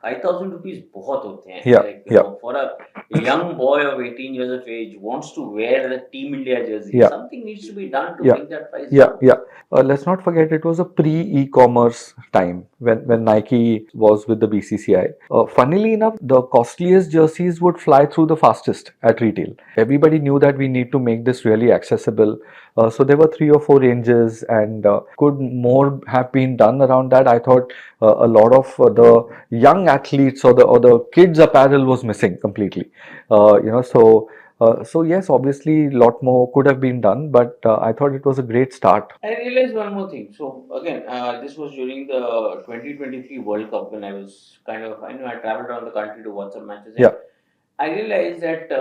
5,000 rupees बहुत होते हैं. Yeah, Like, yeah. for a young boy of 18 years of age wants to wear the Team India jersey, Yeah. something needs to be done to Yeah. bring that price Yeah, down. yeah. Let's not forget it was a pre-e-commerce time when Nike was with the BCCI. Funnily enough, the costliest jerseys would fly through the fastest at retail. Everybody knew that we need to make this really accessible. So there were 3 or 4 ranges, and could more have been done around that? I thought a lot of the young athletes or the kids apparel was missing completely. So yes, obviously, a lot more could have been done, but I thought it was a great start. I realized one more thing. So again, this was during the 2023 World Cup when I was I traveled around the country to watch some matches. And Yeah. I realized that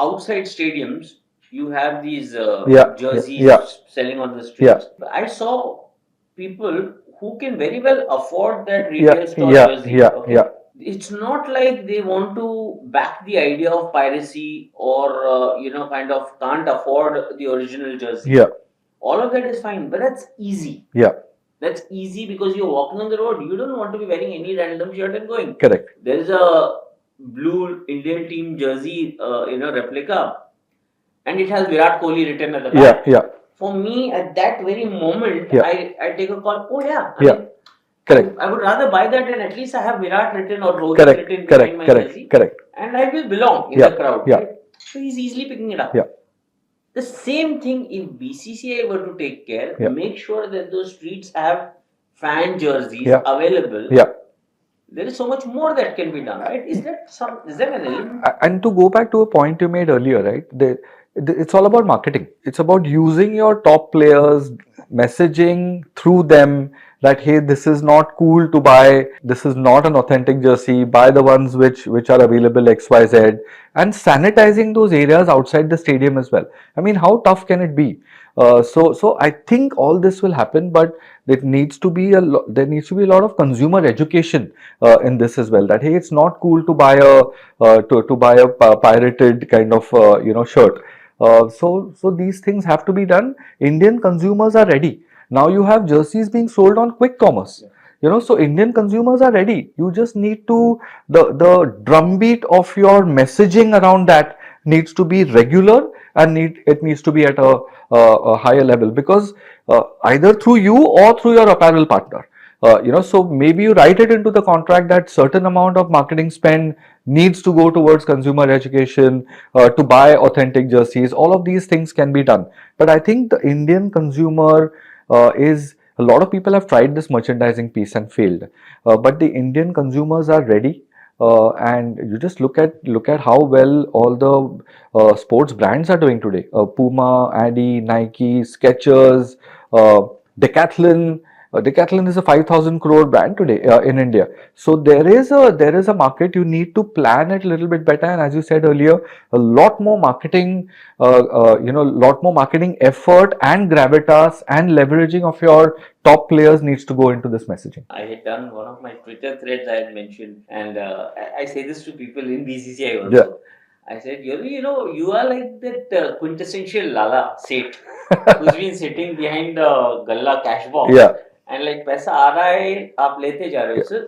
outside stadiums, you have these Yeah, jerseys yeah, selling on the yeah, streets. I saw people who can very well afford that yeah, retail store yeah, jersey. yeah, Okay, yeah, it's not like they want to back the idea of piracy or kind of can't afford the original jersey. yeah, All of that is fine, but that's easy. yeah. That's easy because you're walking on the road. You don't want to be wearing any random shirt and going. Correct. There is a blue Indian team jersey, replica, and it has Virat Kohli written at the Yeah, back. yeah, For me, at that very moment, Yeah. I take a call. Oh yeah, yeah. Correct. I would rather buy that, and at least I have Virat written or Rohit Correct. written behind Correct. my Correct. jersey, Correct. and I will belong in Yeah. the crowd. Yeah. Right? So he's easily picking it up. Yeah. The same thing if BCCI were to take care, Yeah. make sure that those streets have fan jerseys Yeah. available. Yeah. There is so much more that can be done, right? Is that an element? And to go back to a point you made earlier, right? It's all about marketing. It's about using your top players, messaging through them that hey, this is not cool to buy. This is not an authentic jersey. Buy the ones which are available XYZ, and sanitizing those areas outside the stadium as well. I mean, how tough can it be? So I think all this will happen, but there needs to be a lot of consumer education in this as well. That hey, it's not cool to buy a pirated kind of shirt. So these things have to be done. Indian consumers are ready. Now you have jerseys being sold on quick commerce. So Indian consumers are ready. You just need to the drumbeat of your messaging around that needs to be regular, and it needs to be at a higher level, because either through you or through your apparel partner. So maybe you write it into the contract that certain amount of marketing spend needs to go towards consumer education, to buy authentic jerseys. All of these things can be done. But I think the Indian consumer is a lot of people have tried this merchandising piece and failed. But the Indian consumers are ready. And you just look at how well all the sports brands are doing today. Puma, Adi, Nike, Skechers, Decathlon. Decathlon is a 5,000 crore brand today in India. So there is a market. You need to plan it a little bit better, and as you said earlier, a lot more marketing effort and gravitas and leveraging of your top players needs to go into this messaging. I had done one of my Twitter threads I had mentioned, and I say this to people in BCCI also. Yeah. I said, you are like that quintessential Lala Seth who's been sitting behind the Galla cash box. Yeah. And like पैसा आ रहा है आप लेते जा रहे हो. So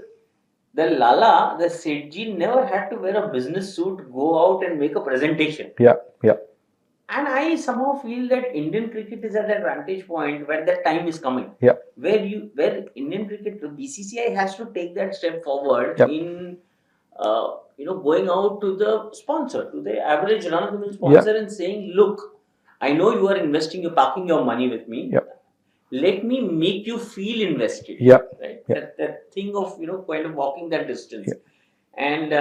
the Lala, the Sethji never had to wear a business suit, go out and make a presentation. Yeah. Yeah. And I somehow feel that Indian cricket is at that vantage point where that time is coming. Yeah. Where Indian cricket, the BCCI has to take that step forward. Yep. In going out to the sponsor, to the average run-of-the-mill sponsor, and saying, look, I know you are investing, you're parking your money with me. Yep. Let me make you feel invested. Yeah. Right. Yeah. That thing of kind of walking that distance. Yeah. And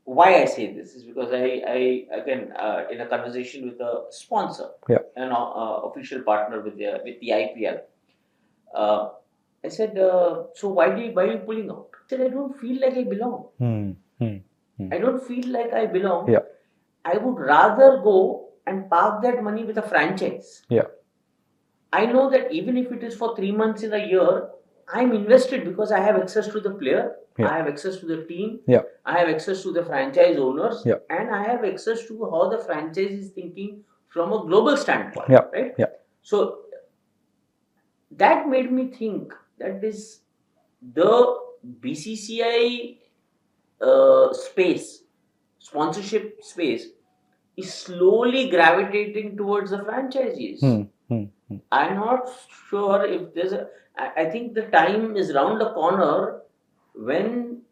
why I say this is because I again in a conversation with a sponsor, Yeah. an official partner with the IPL, Uh, I said, so why are you pulling out? He said, I don't feel like I belong. Hmm. Hmm. Hmm. I don't feel like I belong. Yeah. I would rather go and park that money with a franchise. Yeah. I know that even if it is for 3 months in a year, I'm invested because I have access to the player, Yeah. I have access to the team, Yeah. I have access to the franchise owners, Yeah. and I have access to how the franchise is thinking from a global standpoint. Yeah. Right? Yeah. So that made me think that this the BCCI space, sponsorship space, is slowly gravitating towards the franchisees. Hmm. Hmm. Hmm. I'm not sure if there's a. I think the time is round the corner when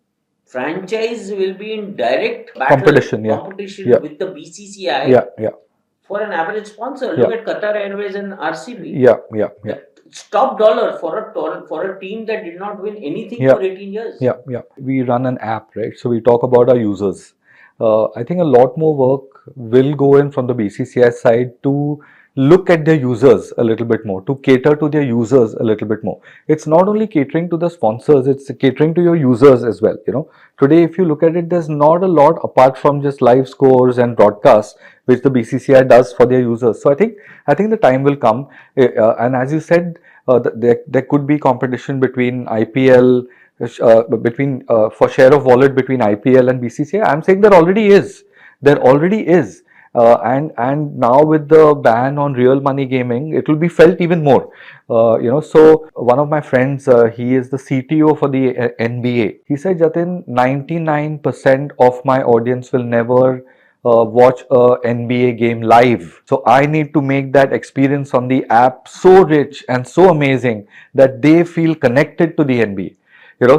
franchise will be in direct battle, competition Yeah. with the BCCI Yeah. Yeah. for an average sponsor. Yeah. Look at Qatar Airways and RCB. Yeah. Yeah. Yeah. It's top dollar for a team that did not win anything Yeah. for 18 years. Yeah, yeah. We run an app, right? So we talk about our users. I think a lot more work will go in from the BCCI side to look at their users a little bit more, to cater to their users a little bit more. It's not only catering to the sponsors, it's catering to your users as well. Today, if you look at it, there's not a lot apart from just live scores and broadcasts, which the BCCI does for their users. So I think the time will come, and as you said, there could be competition between IPL, between for share of wallet between IPL and BCCI. I'm saying there already is. There already is. And now with the ban on real money gaming, it will be felt even more. So one of my friends, he is the CTO for the NBA. He said, Jatin, 99% of my audience will never watch a NBA game live. So I need to make that experience on the app so rich and so amazing that they feel connected to the NBA.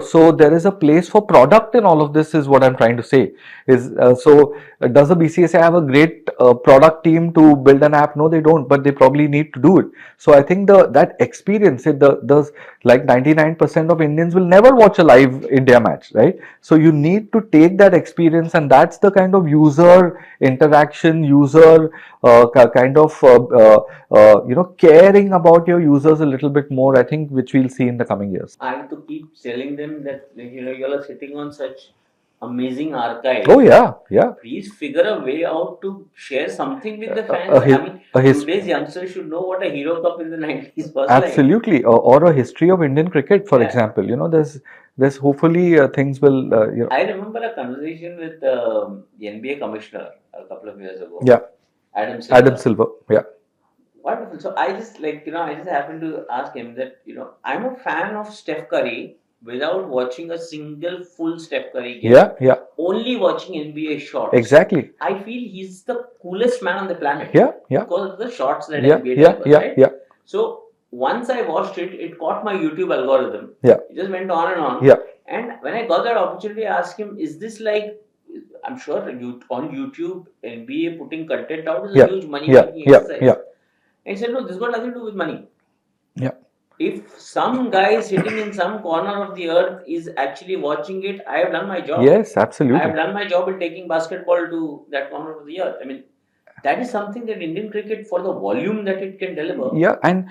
So there is a place for product in all of this, is what I'm trying to say. Does the BCSI have a great product team to build an app? No, they don't, but they probably need to do it. So I think that experience, the like 99% of Indians will never watch a live India match, right? So you need to take that experience, and that's the kind of user interaction, user kind of caring about your users a little bit more, I think, which we'll see in the coming years. I have to keep telling them that you all are sitting on such amazing archive. Oh yeah, yeah. Please figure a way out to share something with the fans. I mean, today's youngsters should know what a Hero Cup in the 90s was like. Absolutely, or a history of Indian cricket, for Yeah. example. There's hopefully things will. I remember a conversation with the NBA commissioner a couple of years ago. Yeah. Adam Silver. Adam Silver. Yeah. Wonderful. So I just I just happened to ask him that, I'm a fan of Steph Curry without watching a single full Steph Curry game. Yeah. Yeah. Only watching NBA shots. Exactly. I feel he's the coolest man on the planet. Yeah. Yeah. Because of the shots that Yeah. NBA Yeah. delivers, Yeah. right? Yeah. So once I watched it, it caught my YouTube algorithm. Yeah. It just went on and on. Yeah. And when I got that opportunity, I asked him, is this like, I'm sure on YouTube, NBA putting content out is a huge money making exercise. Yeah. And he said, no, this got nothing to do with money. Yeah. If some guy sitting in some corner of the earth is actually watching it, I have done my job. Yes, absolutely. I have done my job in taking basketball to that corner of the earth. I mean, that is something that Indian cricket, for the volume that it can deliver. Yeah, and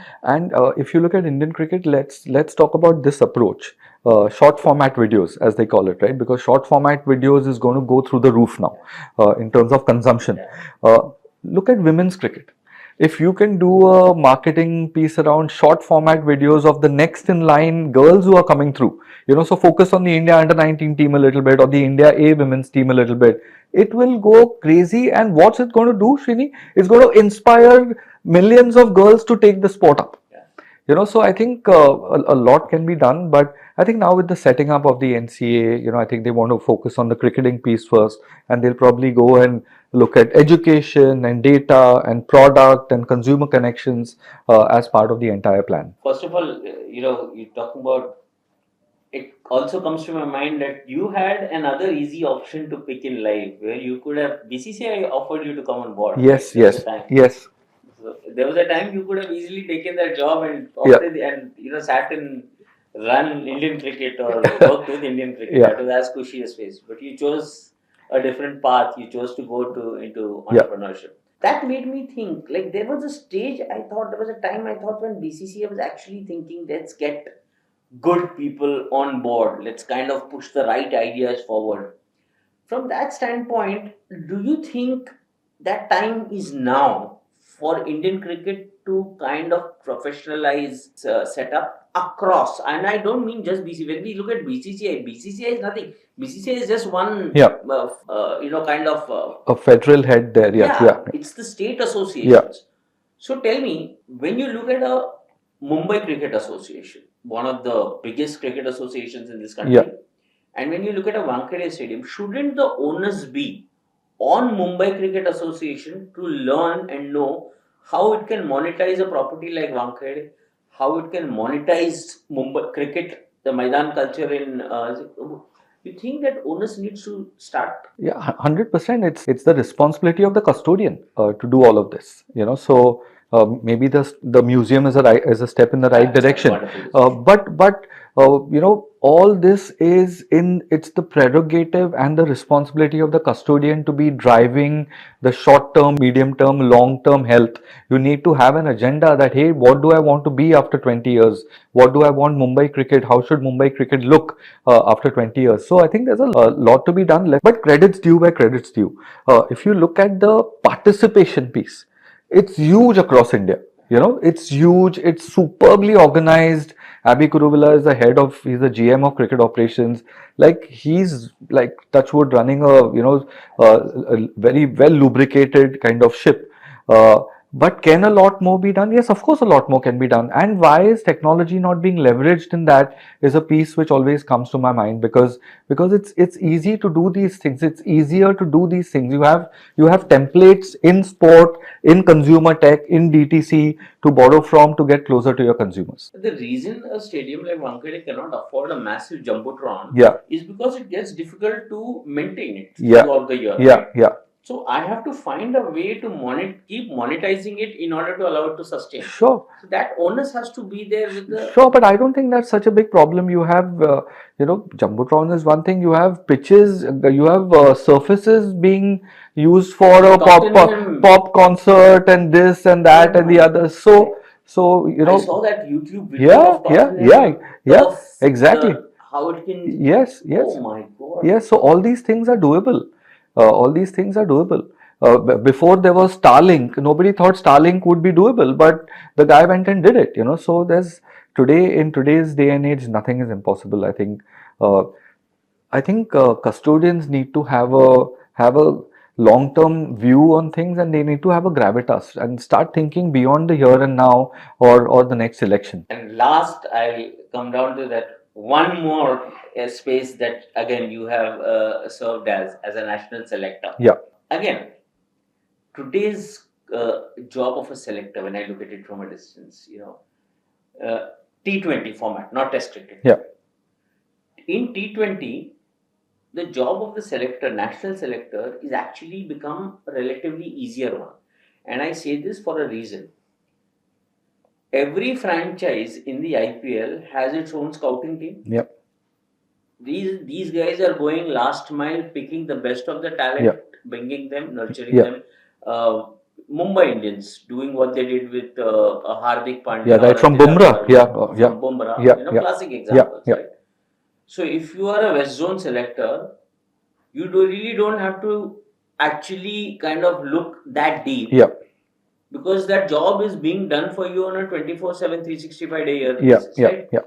if you look at Indian cricket, let's talk about this approach. Short format videos, as they call it, right? Because short format videos is going to go through the roof now in terms of consumption. Look at women's cricket. If you can do a marketing piece around short format videos of the next in line girls who are coming through, so focus on the India under 19 team a little bit, or the India A women's team a little bit, it will go crazy. And what's it going to do, Srini? It's going to inspire millions of girls to take the sport up. So I think a lot can be done, but I think now with the setting up of the NCA, I think they want to focus on the cricketing piece first, and they'll probably go and look at education and data and product and consumer connections as part of the entire plan. First of all, you're talking about, it also comes to my mind that you had another easy option to pick in life, where you could have, BCCI offered you to come on board. Yes, right? yes, yes. So there was a time you could have easily taken that job and opted and sat in run Indian cricket or worked with Indian cricket. That was as cushy a space. But you chose a different path. You chose to go into entrepreneurship. that made me think, like, there was a stage, I thought, there was a time I thought when BCCI was actually thinking, let's get good people on board, let's kind of push the right ideas forward. From that standpoint, do you think that time is now for Indian cricket to kind of professionalize setup across? And I don't mean just BCCI. When we look at BCCI, BCCI is nothing. BCCI is just one, Yeah. kind of. A federal head there. Yeah. Yeah, it's the state associations. So tell me, when you look at a Mumbai Cricket Association, one of the biggest cricket associations in this country, Yeah. and when you look at a Wankhede Stadium, shouldn't the onus be on Mumbai Cricket Association to learn and know how it can monetize a property like Wankhede, how it can monetize Mumbai cricket, the Maidan culture in. You think that onus needs to start? Yeah, 100%. It's the responsibility of the custodian to do all of this. So maybe the museum is a step in the right That's a direction. wonderful But all this it's the prerogative and the responsibility of the custodian to be driving the short term, medium term, long term health. You need to have an agenda that, hey, what do I want to be after 20 years? What do I want Mumbai cricket? How should Mumbai cricket look after 20 years? So I think there's a lot to be done. But credits due where credits due. If you look at the participation piece, it's huge across India. It's huge. It's superbly organized. Abhi Kuruvilla is he's the GM of cricket operations. Like, he's like touchwood running a very well lubricated kind of ship. But can a lot more be done? Yes, of course, a lot more can be done. And why is technology not being leveraged in that is a piece which always comes to my mind, because it's easy to do these things. It's easier to do these things. You have templates in sport, in consumer tech, in DTC to borrow from to get closer to your consumers. The reason a stadium like Wankhede cannot afford a massive jumbotron, Yeah. is because it gets difficult to maintain it Yeah. throughout the year. Yeah. Right? Yeah. So I have to find a way to keep monetizing it in order to allow it to sustain. Sure. So that onus has to be there with the. Sure, but I don't think that's such a big problem. You have, Jumbotron is one thing. You have pitches, you have surfaces being used for a Tottenham. pop concert and this and that and the other. So I saw that YouTube video yeah, of yeah, Tottenham, yeah, exactly. how it can. Yes. Oh my God. Yes, so all these things are doable. Before there was Starlink, nobody thought Starlink would be doable, but the guy went and did it. So in today's day and age, nothing is impossible. I think custodians need to have a long-term view on things, and they need to have a gravitas and start thinking beyond the here and now or the next election. And last, I'll come down to that one more space that again you have served as a national selector. Yeah. Again, today's job of a selector, when I look at it from a distance, T20 format, not Test cricket. Yeah. In T20, the job of the selector, national selector, is actually become a relatively easier one. And I say this for a reason. Every franchise in the IPL has its own scouting team. Yep. These guys are going last mile, picking the best of the talent, bringing them, nurturing them. Mumbai Indians doing what they did with Hardik Pandya. Yeah, right, from Bumrah. From Bumrah. Classic examples, right? So if you are a West Zone selector, you really don't have to actually kind of look that deep. Yeah. Because that job is being done for you on a 24/7, 365-day year basis, right? Yeah.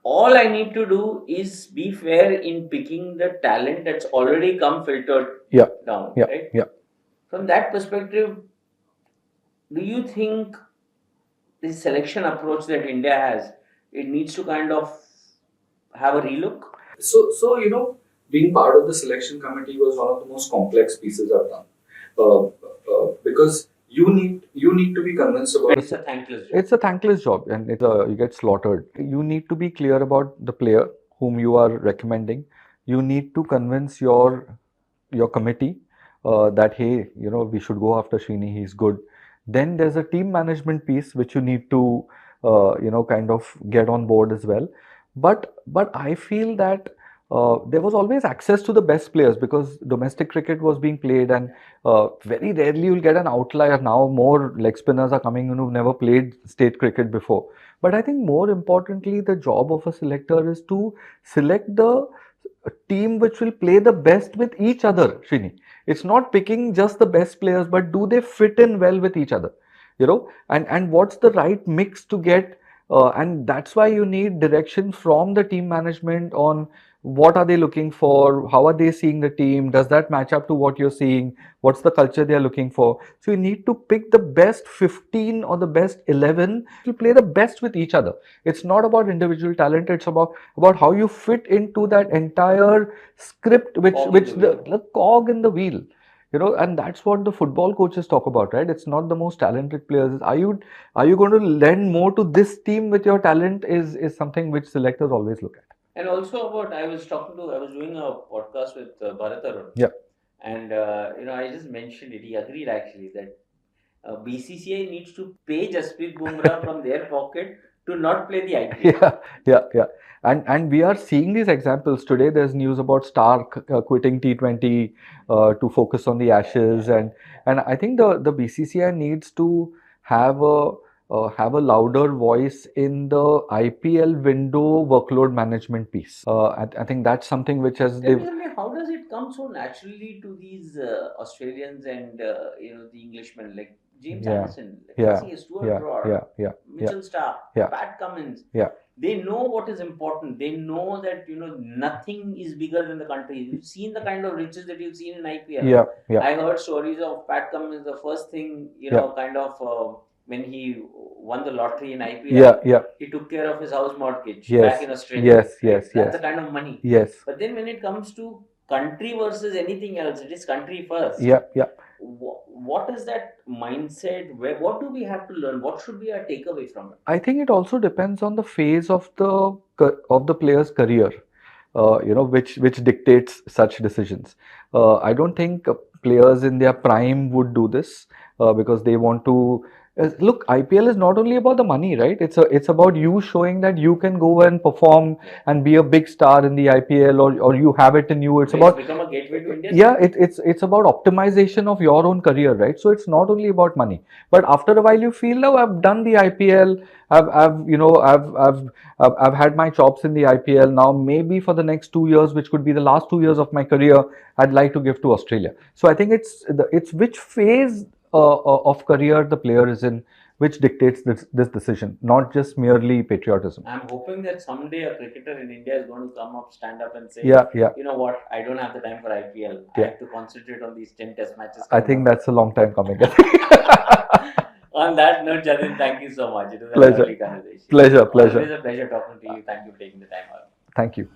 All I need to do is be fair in picking the talent that's already come filtered down, right? Yeah. From that perspective, do you think this selection approach that India has, it needs to kind of have a relook? So being part of the selection committee was one of the most complex pieces I've done, because you need to be convinced about. It's a thankless job. It's a thankless job, and you get slaughtered. You need to be clear about the player whom you are recommending. You need to convince your committee that, hey, we should go after Srini. He's good. Then there's a team management piece which you need to kind of get on board as well. But I feel that there was always access to the best players because domestic cricket was being played, and very rarely you'll get an outlier. Now more leg spinners are coming in who've never played state cricket before. But I think more importantly, the job of a selector is to select the team which will play the best with each other, Srini. It's not picking just the best players, but do they fit in well with each other? And what's the right mix to get? And that's why you need direction from the team management on what are they looking for, how are they seeing the team, does that match up to what you're seeing, what's the culture they are looking for. So you need to pick the best 15 or the best 11 to play the best with each other. It's not about individual talent, it's about how you fit into that entire script, which the cog in the wheel. And that's what the football coaches talk about, right? It's not the most talented players. Are you going to lend more to this team with your talent is something which selectors always look at. And also about, I was doing a podcast with Bharat Arun. Yeah. And, I just mentioned it. He agreed actually that BCCI needs to pay Jasprit Bumrah from their pocket to not play the IPL. Yeah. And we are seeing these examples today. There's news about Stark quitting T20 to focus on the Ashes, and I think the BCCI needs to have a louder voice in the IPL window workload management piece. I think that's something which has Tell me, how does it come so naturally to these Australians and the Englishmen like James Anderson, Stuart Broad, Mitchell Starc, Pat Cummins? They know what is important. They know that nothing is bigger than the country. You've seen the kind of riches that you've seen in IPL. I heard stories of Pat Cummins. The first thing kind of when he won the lottery in IPL, he took care of his house mortgage back in Australia. That's the kind of money. But then when it comes to country versus anything else, it is country first. What is that mindset? What do we have to learn? What should be our takeaway from it? I think it also depends on the phase of the player's career, which dictates such decisions. I don't think players in their prime would do this because they want to. Look, IPL is not only about the money, right? It's about you showing that you can go and perform and be a big star in the IPL, or you have it in you. It's become a gateway to India. Yeah, it's about optimization of your own career, right? So it's not only about money, but after a while you feel, oh, I've done the IPL, I've had my chops in the IPL. Now maybe for the next 2 years, which could be the last 2 years of my career, I'd like to give to Australia. So I think it's which phase of career the player is in, which dictates this decision, not just merely patriotism. I'm hoping that someday a cricketer in India is going to stand up and say, you know what, I don't have the time for IPL. I have to concentrate on these 10 test matches. I think that's a long time coming. On that note, Jatin, thank you so much. It was a lovely conversation. Pleasure. Always a pleasure talking to you. Thank you for taking the time out. Thank you.